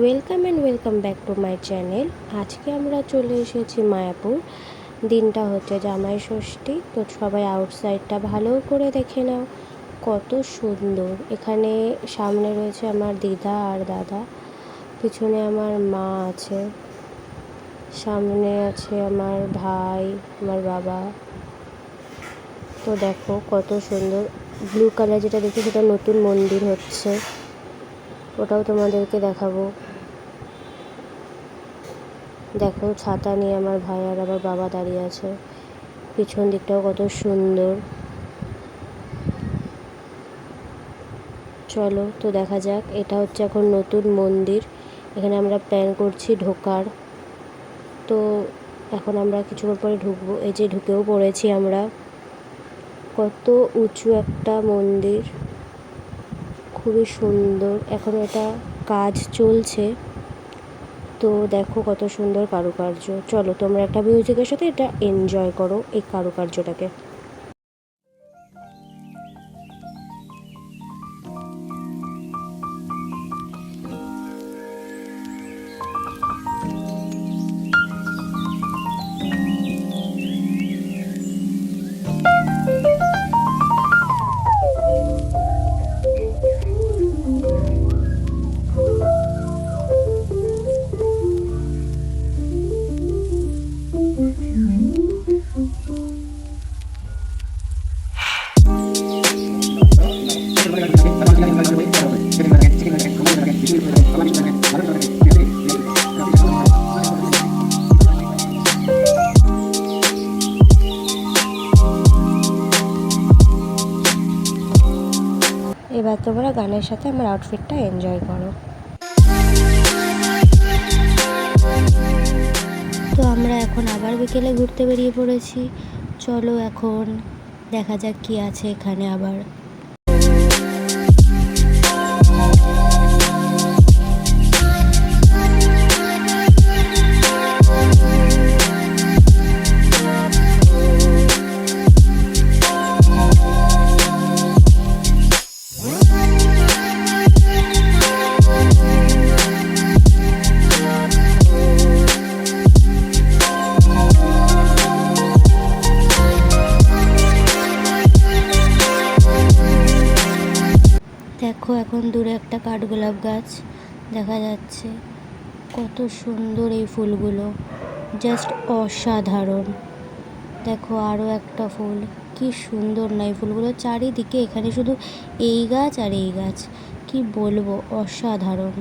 Welcome and welcome back to my channel. আজকে আমরা চলে এসেছি মায়াপুর। দিনটা হচ্ছে জামাই ষষ্ঠী, তো সবাই আউটসাইডটা ভালো করে দেখে নাও, কত সুন্দর। এখানে সামনে রয়েছে আমার দিদা আর দাদা, পিছনে আমার মা আছে, সামনে আছে আমার ভাই, আমার বাবা। তো দেখো কত সুন্দর। ব্লু কালার যেটা দেখি সেটা নতুন মন্দির হচ্ছে, ওটাও তোমাদেরকে দেখাবো। দেখো ছাতা নিয়ে আমার ভাই আর আমার বাবা দাঁড়িয়ে আছে, পিছন দিকটাও কত সুন্দর। চলো তো দেখা যাক। এটা হচ্ছে এখন নতুন মন্দির, এখানে আমরা প্ল্যান করছি ঢোকার। তো এখন আমরা কিছুক্ষণ পরে ঢুকবো। এই যে ঢুকেও পড়েছি আমরা। কত উঁচু একটা মন্দির, খুবই সুন্দর। এখন এটা কাজ চলছে, তো দেখো কত সুন্দর কারুকার্য। চলো তোমরা একটা মিউজিকের সাথে এটা এনজয় করো, এই কারুকার্যটাকে। এবার তোমরা গানের সাথে আমার আউটফিটটা এনজয় করো। তো আমরা এখন আবার বিকেলে ঘুরতে বেরিয়ে পড়েছি। চলো এখন দেখা যাক কি আছে এখানে আবার। দেখো এখন দূরে একটা কাঠগোলাপ গাছ দেখা যাচ্ছে, কত সুন্দর এই ফুলগুলো, জাস্ট অসাধারণ। দেখো আরও একটা ফুল, কি সুন্দর না এই ফুলগুলো, চারিদিকে এখানে শুধু এই গাছ আর এই গাছ, কি বলবো, অসাধারণ।